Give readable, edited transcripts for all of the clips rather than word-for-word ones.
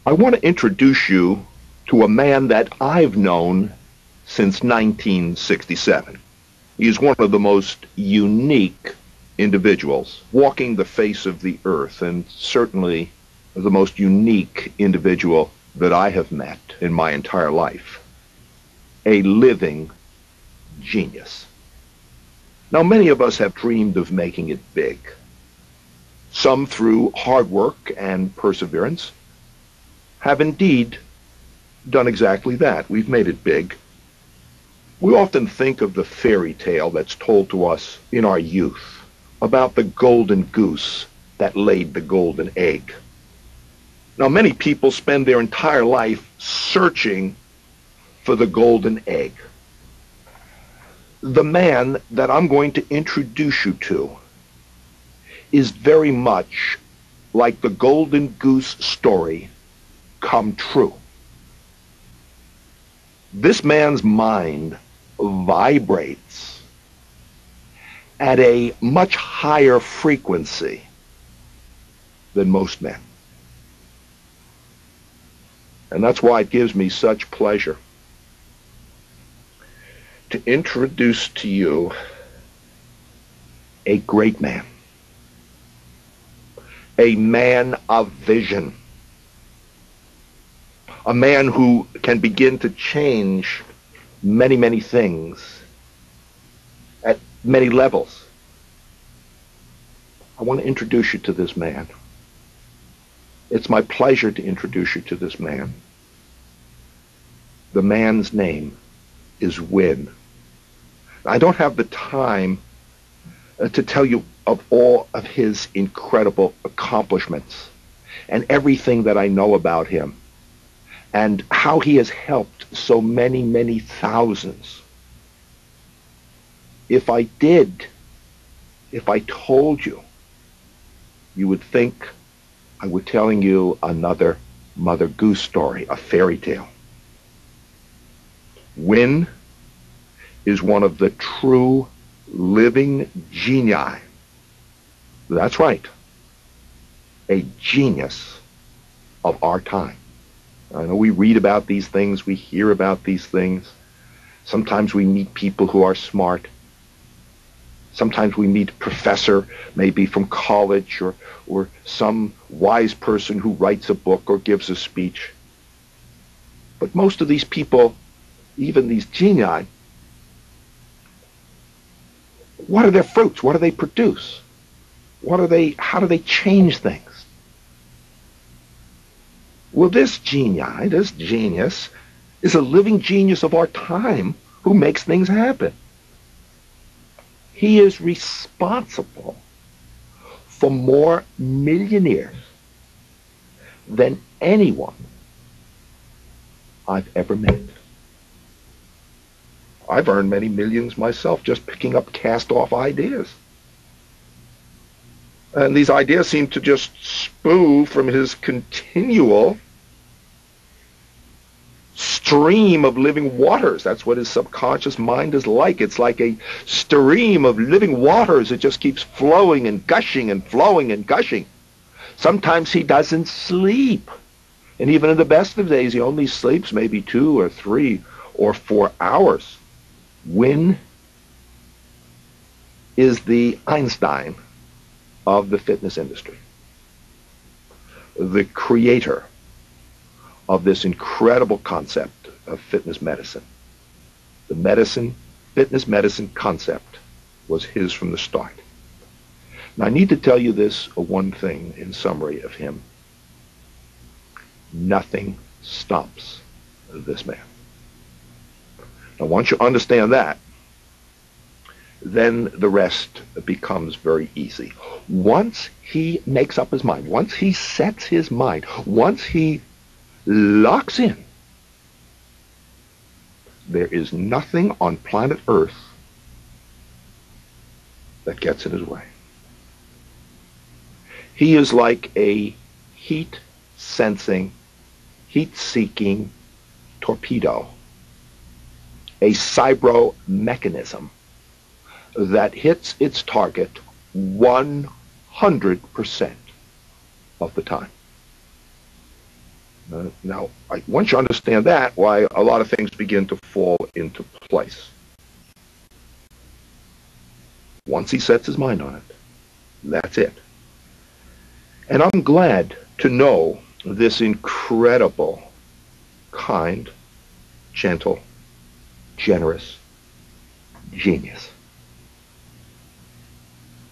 I want to introduce you to a man that I've known since 1967. He is one of the most unique individuals walking the face of the earth, and certainly the most unique individual that I have met in my entire life. A living genius. Now, many of us have dreamed of making it big, some through hard work and perseverance, have indeed done exactly that. We've made it big. We often think of the fairy tale that's told to us in our youth about the golden goose that laid the golden egg. Now, many people spend their entire life searching for the golden egg. The man that I'm going to introduce you to is very much like the golden goose story come true. This man's mind vibrates at a much higher frequency than most men. And that's why it gives me such pleasure to introduce to you a great man, a man of vision, a man who can begin to change many, many things at many levels. I want to introduce you to this man. It's my pleasure to introduce you to this man. The man's name is Win. I don't have the time to tell you of all of his incredible accomplishments and everything that I know about him and how he has helped so many, many thousands. If I did, if I told you, you would think I were telling you another Mother Goose story, a fairy tale. Win is one of the true living genii. That's right, a genius of our time. I know we read about these things, we hear about these things. Sometimes we meet people who are smart. Sometimes we meet a professor, maybe from college, or some wise person who writes a book or gives a speech. But most of these people, even these genii, what are their fruits? What do they produce? How do they change things? Well, this genii, this genius, is a living genius of our time who makes things happen. He is responsible for more millionaires than anyone I've ever met. I've earned many millions myself just picking up cast-off ideas. And these ideas seem to just spew from his continual stream of living waters. That's what his subconscious mind is like. It's like a stream of living waters. It just keeps flowing and gushing and flowing and gushing. Sometimes he doesn't sleep. And even in the best of days, he only sleeps maybe 2 or 3 or 4 hours. Win is the Einstein of the fitness industry, the creator of this incredible concept of fitness medicine. The fitness medicine concept was his from the start. Now, I need to tell you this one thing in summary of him. Nothing stops this man. Now, once you understand that, then the rest becomes very easy. Once he makes up his mind, once he sets his mind, once he locks in, there is nothing on planet Earth that gets in his way. He is like a heat-sensing, heat-seeking torpedo, a cybro mechanism that hits its target 100% of the time. Now, once you understand that, why a lot of things begin to fall into place. Once he sets his mind on it, that's it. And I'm glad to know this incredible, kind, gentle, generous genius.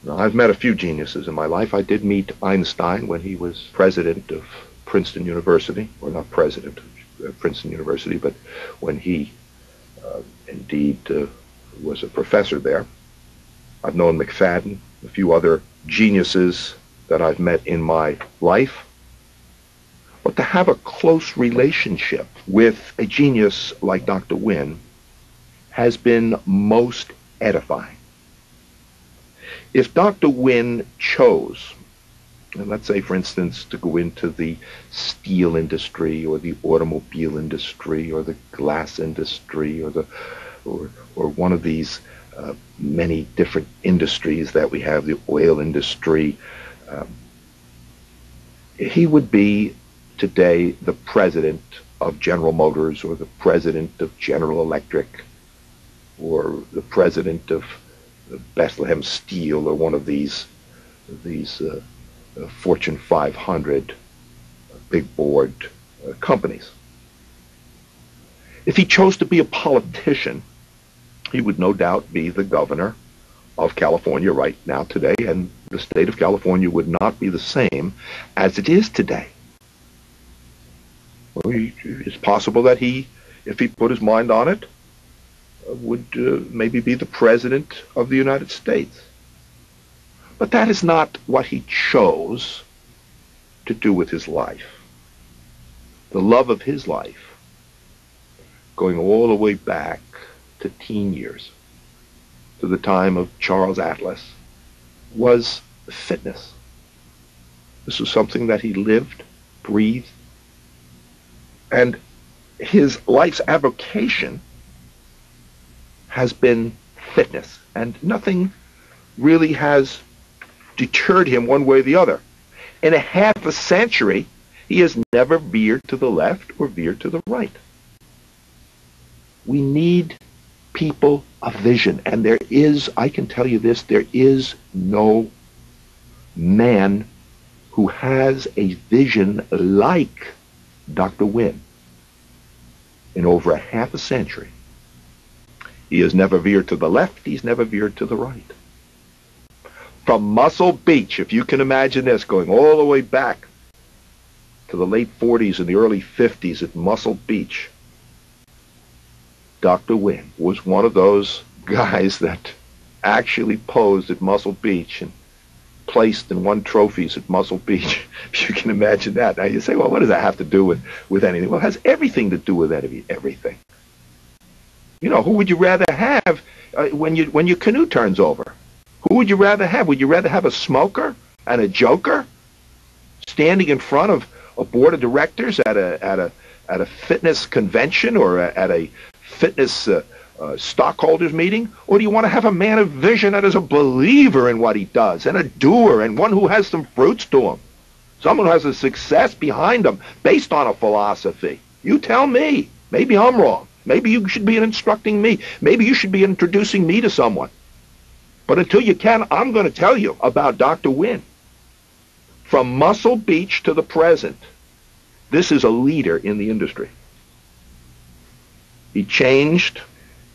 Now, I've met a few geniuses in my life. I did meet Einstein when he was president of Princeton University, or not president of Princeton University, but when he indeed was a professor there. I've known McFadden, a few other geniuses that I've met in my life. But to have a close relationship with a genius like Dr. Wynne has been most edifying. If Dr. Wynne chose, and let's say, for instance, to go into the steel industry or the automobile industry or the glass industry or one of these many different industries that we have, the oil industry, he would be today the president of General Motors or the president of General Electric or the president of Bethlehem Steel or one of these Fortune 500 big board companies. If he chose to be a politician, he would no doubt be the governor of California right now today, and the state of California would not be the same as it is today. Well, it's possible that he, if he put his mind on it, would maybe be the president of the United States. But that is not what he chose to do with his life. The love of his life, going all the way back to teen years, to the time of Charles Atlas, was fitness. This was something that he lived, breathed, and his life's avocation has been fitness, and nothing really has deterred him one way or the other. In a half a century, he has never veered to the left or veered to the right. We need people of vision, and there is, I can tell you this, there is no man who has a vision like Dr. Wynne in over a half a century. He has never veered to the left, he's never veered to the right. From Muscle Beach, if you can imagine this, going all the way back to the late 40s and the early 50s at Muscle Beach, Dr. Wynne was one of those guys that actually posed at Muscle Beach and placed and won trophies at Muscle Beach. If you can imagine that. Now you say, well, what does that have to do with anything? Well, it has everything to do with everything. You know, who would you rather have when your canoe turns over? Who would you rather have? Would you rather have a smoker and a joker standing in front of a board of directors at a fitness convention or at a fitness stockholders meeting? Or do you want to have a man of vision that is a believer in what he does and a doer and one who has some fruits to him? Someone who has a success behind him based on a philosophy. You tell me. Maybe I'm wrong. Maybe you should be instructing me. Maybe you should be introducing me to someone. But until you can, I'm going to tell you about Dr. Wynne. From Muscle Beach to the present, this is a leader in the industry. He changed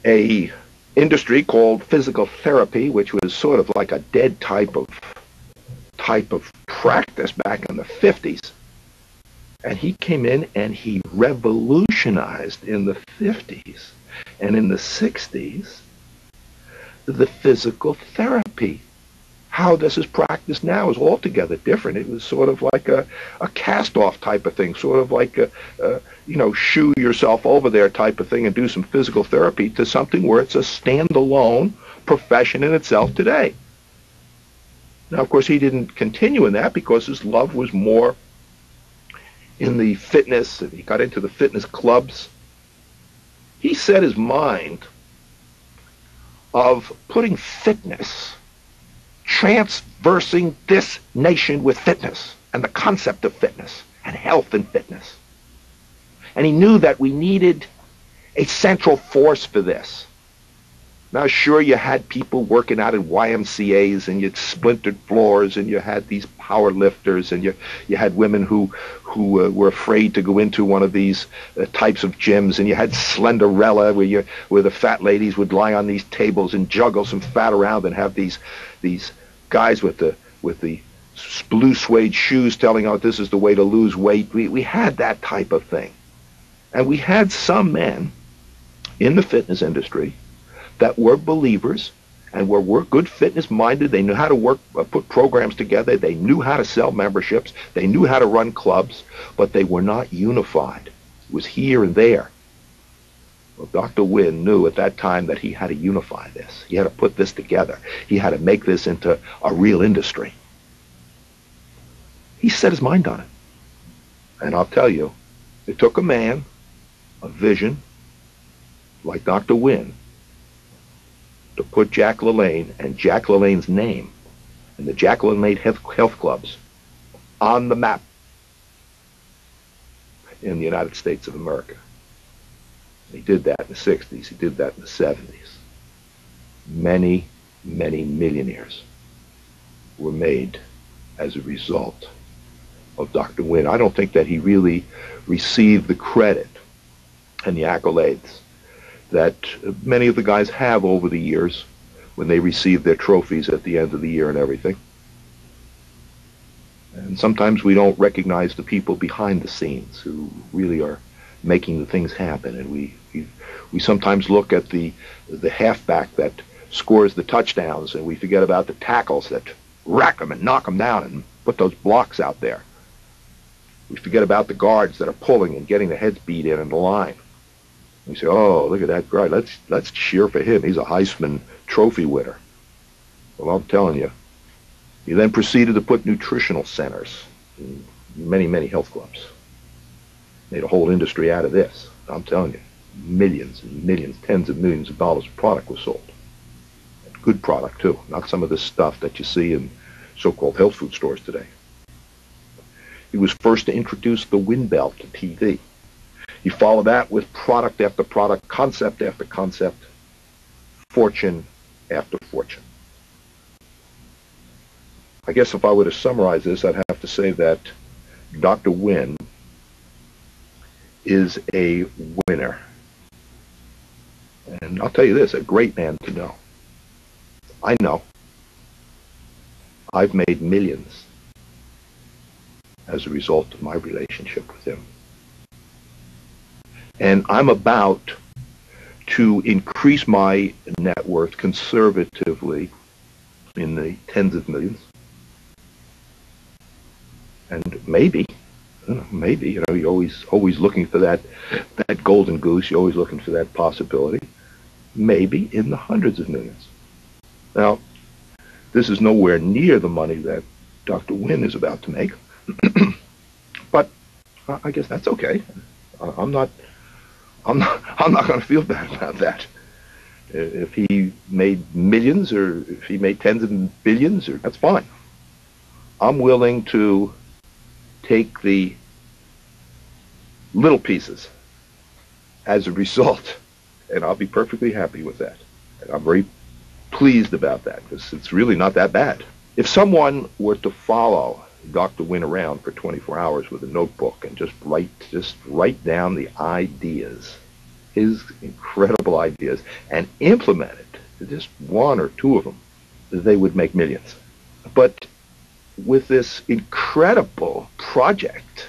a industry called physical therapy, which was sort of like a dead type of practice back in the 50s. And he came in and he revolutionized in the 50s and in the 60s the physical therapy. How this is practiced now is altogether different. It was sort of like a cast-off type of thing, sort of like shoe yourself over there type of thing and do some physical therapy, to something where it's a standalone profession in itself today. Now, of course, he didn't continue in that because his love was more in the fitness, and he got into the fitness clubs. He set his mind of putting fitness, transversing this nation with fitness and the concept of fitness and health and fitness. And he knew that we needed a central force for this. Now, sure, you had people working out at YMCAs, and you had splintered floors, and you had these power lifters, and you had women who were afraid to go into one of these types of gyms, and you had Slenderella, where the fat ladies would lie on these tables and juggle some fat around, and have these guys with the blue suede shoes telling out this is the way to lose weight. We had that type of thing, and we had some men in the fitness industry that were believers and were good fitness minded. They knew how to put programs together. They knew how to sell memberships. They knew how to run clubs, but they were not unified. It was here and there. Well, Dr. Wynn knew at that time that he had to unify this. He had to put this together. He had to make this into a real industry. He set his mind on it. And I'll tell you, it took a man, a vision, like Dr. Wynn, to put Jack LaLanne and Jack LaLanne's name and the Jack LaLanne health clubs on the map in the United States of America. He did that in the 60s. He did that in the 70s. Many, many millionaires were made as a result of Dr. Wynn. I don't think that he really received the credit and the accolades that many of the guys have over the years when they receive their trophies at the end of the year and everything. And sometimes we don't recognize the people behind the scenes who really are making the things happen. And we sometimes look at the halfback that scores the touchdowns, and we forget about the tackles that rack them and knock them down and put those blocks out there. We forget about the guards that are pulling and getting the heads beat in the line. We say, oh, look at that guy. Let's cheer for him. He's a Heisman Trophy winner. Well, I'm telling you. He then proceeded to put nutritional centers in many, many health clubs. Made a whole industry out of this. I'm telling you, millions and millions, tens of millions of dollars of product was sold. And good product, too. Not some of this stuff that you see in so-called health food stores today. He was first to introduce the Wynn Belt to TV. You follow that with product after product, concept after concept, fortune after fortune. I guess if I were to summarize this, I'd have to say that Dr. Wynn is a winner. And I'll tell you this, a great man to know. I know. I've made millions as a result of my relationship with him. And I'm about to increase my net worth conservatively in the tens of millions. And maybe, you're always looking for that golden goose. You're always looking for that possibility. Maybe in the hundreds of millions. Now, this is nowhere near the money that Dr. Wynn is about to make. But I guess that's okay. I'm not going to feel bad about that. If he made millions, or if he made tens of billions, that's fine. I'm willing to take the little pieces as a result, and I'll be perfectly happy with that. And I'm very pleased about that, because it's really not that bad. If someone were to follow Dr. Wynn around for 24 hours with a notebook and just write down the ideas, his incredible ideas, and implement it, just one or two of them, they would make millions. But with this incredible project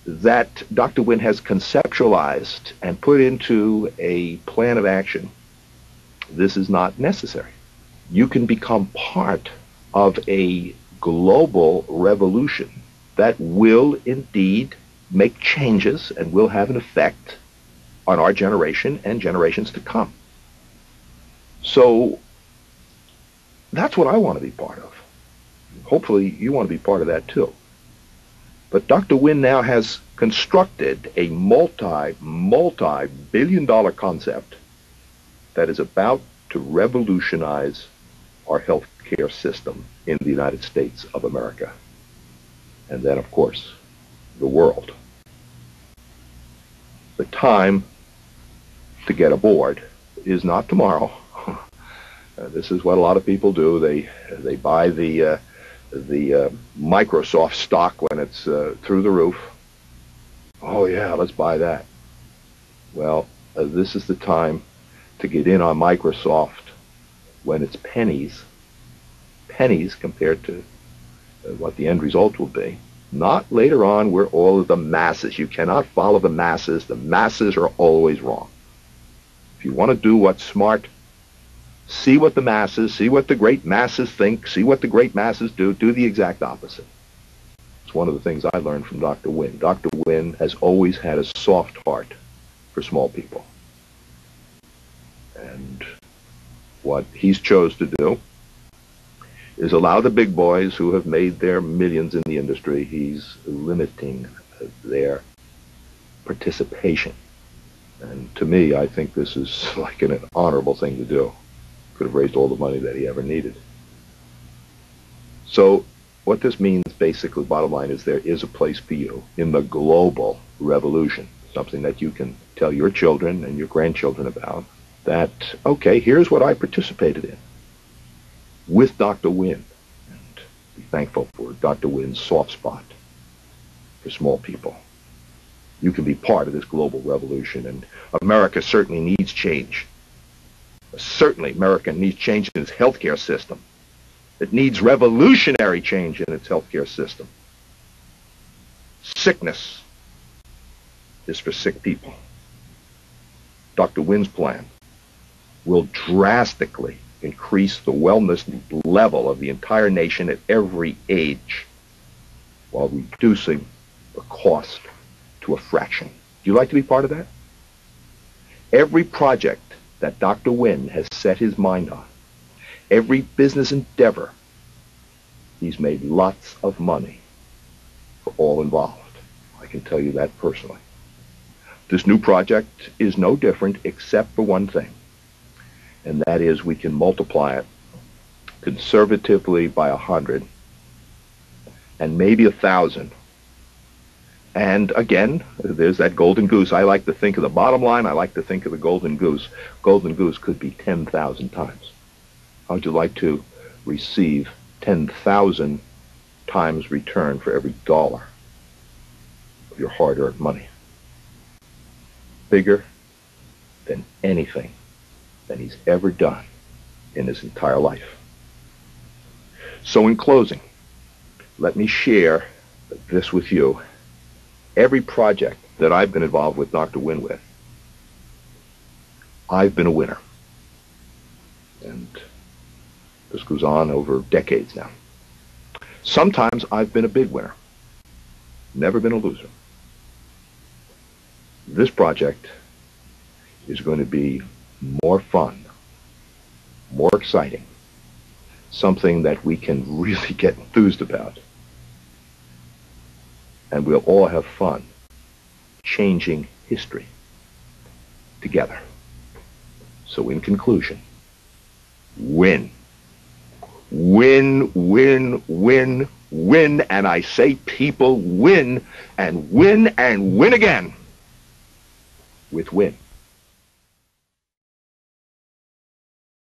that Dr. Wynn has conceptualized and put into a plan of action, this is not necessary. You can become part of a global revolution that will indeed make changes and will have an effect on our generation and generations to come. So that's what I want to be part of. Hopefully you want to be part of that too. But Dr. Wynn now has constructed a multi-billion-dollar concept that is about to revolutionize our healthcare system in the United States of America. And then, of course, the world. time to get aboard is not tomorrow. This is what a lot of people do. They buy the Microsoft stock when it's through the roof. Oh yeah, let's buy that. Well, this is the time to get in on Microsoft when it's pennies compared to what the end result will be. Not later on where all of the masses. You cannot follow the masses. The masses are always wrong. If you want to do what's smart, see what the masses, see what the great masses think, see what the great masses do the exact opposite. It's one of the things I learned from Dr. Wynn. Dr. Wynn has always had a soft heart for small people. And what he's chose to do is allow the big boys who have made their millions in the industry, he's limiting their participation. And to me, I think this is like an honorable thing to do. Could have raised all the money that he ever needed. So what this means, basically, bottom line, is there is a place for you in the global revolution, something that you can tell your children and your grandchildren about, that, okay, here's what I participated in with Dr. Wynn. And be thankful for Dr. Wynn's soft spot for small people. You can be part of this global revolution, and America certainly needs change. Certainly, America needs change in its healthcare system. It needs revolutionary change in its healthcare system. Sickness is for sick people. Dr. Wynn's plan will drastically increase the wellness level of the entire nation at every age while reducing the cost to a fraction. Do you like to be part of that? Every project that Dr. Wynn has set his mind on, every business endeavor, he's made lots of money for all involved. I can tell you that personally. This new project is no different except for one thing, and that is we can multiply it conservatively by 100 and maybe 1,000. And again, there's that golden goose. I like to think of the bottom line. I like to think of the golden goose. Golden goose could be 10,000 times. How would you like to receive 10,000 times return for every dollar of your hard-earned money? Bigger than anything that he's ever done in his entire life. So in closing, let me share this with you. Every project that I've been involved with Dr. Wynn with, I've been a winner. And this goes on over decades now. Sometimes I've been a big winner. Never been a loser. This project is going to be more fun, more exciting, something that we can really get enthused about. And we'll all have fun changing history together. So in conclusion, win. Win, win, win, win. And I say, people, win and win and win again with Win.